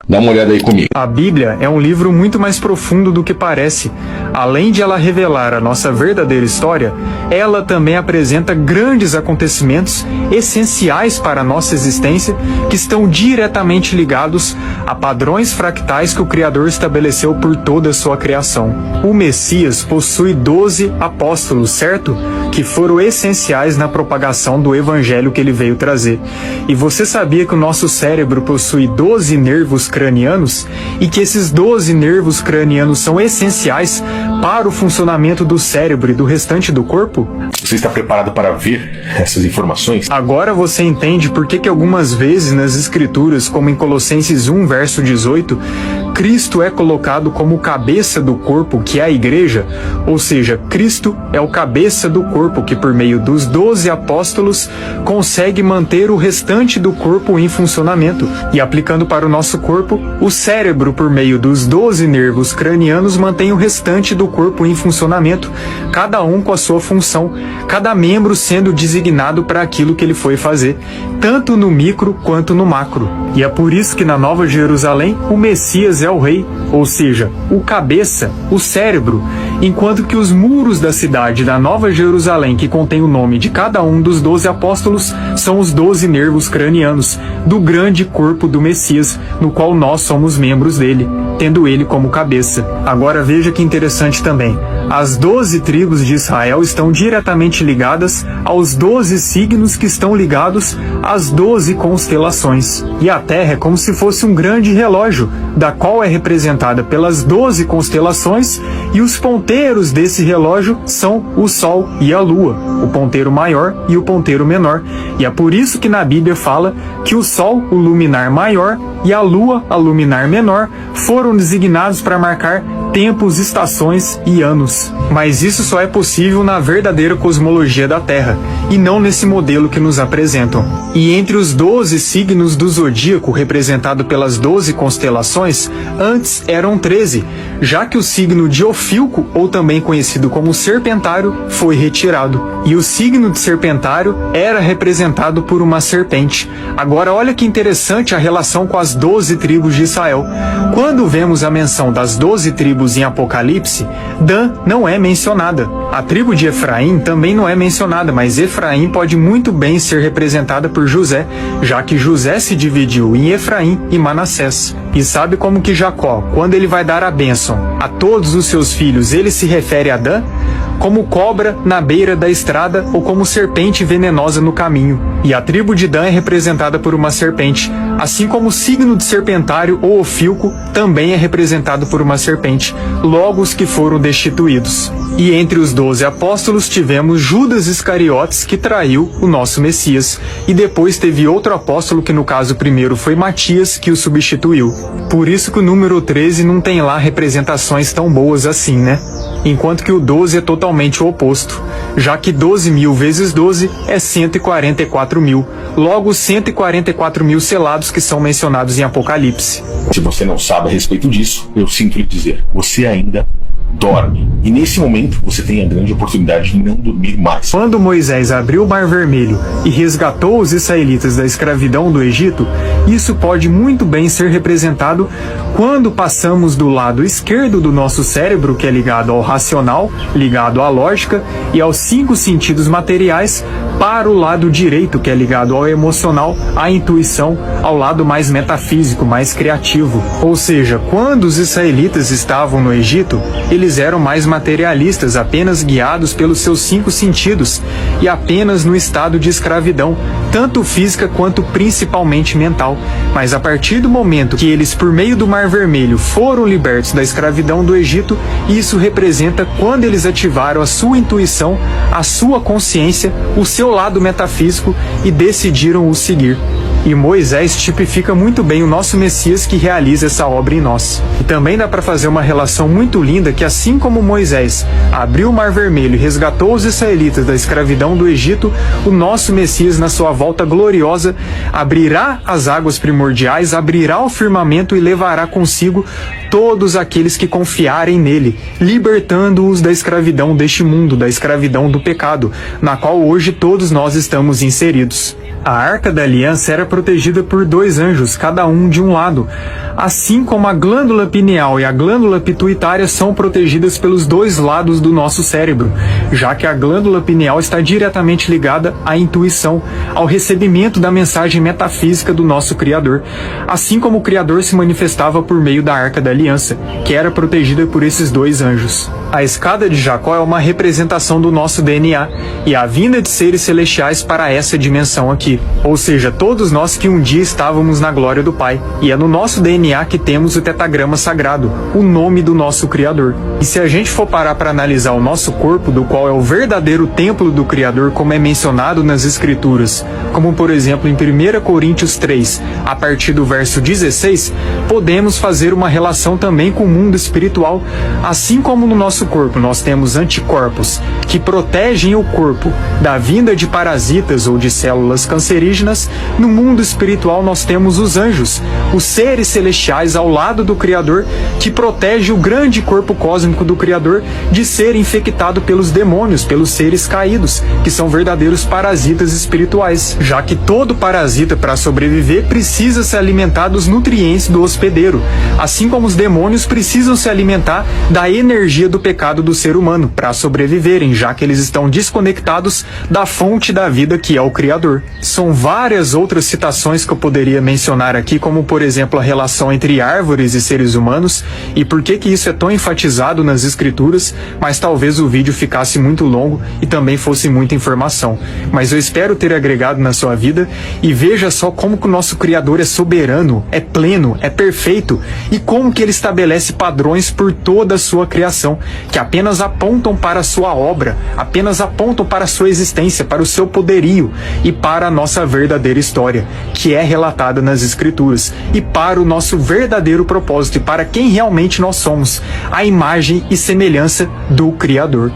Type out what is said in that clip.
Dá uma olhada aí comigo. A Bíblia é um livro muito mais profundo do que parece. Além de ela revelar a nossa verdadeira história, ela também apresenta grandes acontecimentos essenciais para a nossa existência que estão diretamente ligados a padrões fractais que o Criador estabeleceu por toda a sua criação. O Messias possui 12 apóstolos, certo? Que foram essenciais na propagação do evangelho que ele veio trazer. E você sabia que o nosso cérebro possui 12 nervos cranianos e que esses 12 nervos cranianos são essenciais para o funcionamento do cérebro e do restante do corpo? Você está preparado para ver essas informações? Agora você entende por que algumas vezes nas Escrituras, como em Colossenses 1, verso 18, Cristo é colocado como cabeça do corpo, que é a igreja, ou seja, Cristo é o cabeça do corpo que por meio dos 12 apóstolos consegue manter o restante do corpo em funcionamento. E aplicando para o nosso corpo, o cérebro por meio dos 12 nervos cranianos mantém o restante do corpo em funcionamento, cada um com a sua função, cada membro sendo designado para aquilo que ele foi fazer, tanto no micro quanto no macro. E é por isso que na Nova Jerusalém o Messias é o rei, ou seja, o cabeça, o cérebro, enquanto que os muros da cidade da Nova Jerusalém, que contém o nome de cada um dos 12 apóstolos, são os 12 nervos cranianos do grande corpo do Messias, no qual nós somos membros dele, tendo ele como cabeça. Agora veja que interessante também. As 12 tribos de Israel estão diretamente ligadas aos 12 signos que estão ligados às 12 constelações. E a Terra é como se fosse um grande relógio, da qual é representada pelas 12 constelações, e os ponteiros desse relógio são o Sol e a Lua, o ponteiro maior e o ponteiro menor. E é por isso que na Bíblia fala que o Sol, o luminar maior, e a Lua, a luminar menor, foram designados para marcar tempos, estações e anos. Mas isso só é possível na verdadeira cosmologia da Terra, e não nesse modelo que nos apresentam. E entre os 12 signos do zodíaco, representado pelas 12 constelações, antes eram 13, já que o signo de Ofilco, ou também conhecido como Serpentário, foi retirado. E o signo de Serpentário era representado por uma serpente. Agora olha que interessante a relação com as 12 tribos de Israel. Quando vemos a menção das 12 tribos em Apocalipse, Dan não é mencionada. A tribo de Efraim também não é mencionada, mas Efraim pode muito bem ser representada por José, já que José se dividiu em Efraim e Manassés. E sabe como que Jacó, quando ele vai dar a bênção a todos os seus filhos, ele se refere a Dan? Como cobra na beira da estrada ou como serpente venenosa no caminho. E a tribo de Dan é representada por uma serpente, assim como o signo de Serpentário ou Ofilco também é representado por uma serpente, logo os que foram destituídos. E entre os 12 apóstolos tivemos Judas Iscariotes, que traiu o nosso Messias, e depois teve outro apóstolo, que no caso primeiro foi Matias, que o substituiu. Por isso que o número 13 não tem lá representações tão boas assim, né? Enquanto que o 12 é totalmente o oposto, já que 12.000 vezes 12 é 144.000, logo 144.000 selados que são mencionados em Apocalipse. Se você não sabe a respeito disso, eu sinto lhe dizer, você ainda dorme. E nesse momento você tem a grande oportunidade de não dormir mais. Quando Moisés abriu o Mar Vermelho e resgatou os israelitas da escravidão do Egito, isso pode muito bem ser representado quando passamos do lado esquerdo do nosso cérebro, que é ligado ao racional, ligado à lógica e aos 5 sentidos materiais, para o lado direito, que é ligado ao emocional, à intuição, ao lado mais metafísico, mais criativo. Ou seja, quando os israelitas estavam no Egito, eles eram mais materialistas, apenas guiados pelos seus 5 sentidos e apenas no estado de escravidão, tanto física quanto principalmente mental. Mas a partir do momento que eles, por meio do Mar Vermelho, foram libertos da escravidão do Egito, isso representa quando eles ativaram a sua intuição, a sua consciência, o seu lado metafísico e decidiram o seguir. E Moisés tipifica muito bem o nosso Messias que realiza essa obra em nós. E também dá para fazer uma relação muito linda que, assim como Moisés abriu o Mar Vermelho e resgatou os israelitas da escravidão do Egito, o nosso Messias, na sua volta gloriosa, abrirá as águas primordiais, abrirá o firmamento e levará consigo todos aqueles que confiarem nele, libertando-os da escravidão deste mundo, da escravidão do pecado, na qual hoje todos nós estamos inseridos. A Arca da Aliança era protegida por 2 anjos, cada um de um lado, assim como a glândula pineal e a glândula pituitária são protegidas pelos 2 lados do nosso cérebro, já que a glândula pineal está diretamente ligada à intuição, ao recebimento da mensagem metafísica do nosso Criador, assim como o Criador se manifestava por meio da Arca da Aliança, que era protegida por esses 2 anjos. A escada de Jacó é uma representação do nosso DNA e a vinda de seres celestiais para essa dimensão aqui. Ou seja, todos nós que um dia estávamos na glória do Pai. E é no nosso DNA que temos o tetagrama sagrado, o nome do nosso Criador. E se a gente for parar para analisar o nosso corpo, do qual é o verdadeiro templo do Criador, como é mencionado nas Escrituras, como por exemplo em 1 Coríntios 3, a partir do verso 16, podemos fazer uma relação também com o mundo espiritual. Assim como no nosso corpo nós temos anticorpos que protegem o corpo da vinda de parasitas ou de células cancerígenas, no mundo espiritual nós temos os anjos, os seres celestiais ao lado do Criador, que protege o grande corpo cósmico do Criador de ser infectado pelos demônios, pelos seres caídos, que são verdadeiros parasitas espirituais, já que todo parasita, para sobreviver, precisa se alimentar dos nutrientes do hospedeiro, assim como os demônios precisam se alimentar da energia do pecado do ser humano para sobreviverem, já que eles estão desconectados da fonte da vida, que é o Criador. São várias outras citações que eu poderia mencionar aqui, como por exemplo a relação entre árvores e seres humanos, e por que isso é tão enfatizado nas Escrituras, mas talvez o vídeo ficasse muito longo e também fosse muita informação. Mas eu espero ter agregado na sua vida, e veja só como que o nosso Criador é soberano, é pleno, é perfeito, e como que ele estabelece padrões por toda a sua criação, que apenas apontam para a sua obra, apenas apontam para a sua existência, para o seu poderio e para a nossa verdadeira história, que é relatada nas Escrituras, e para o nosso verdadeiro propósito, e para quem realmente nós somos, a imagem e semelhança do Criador.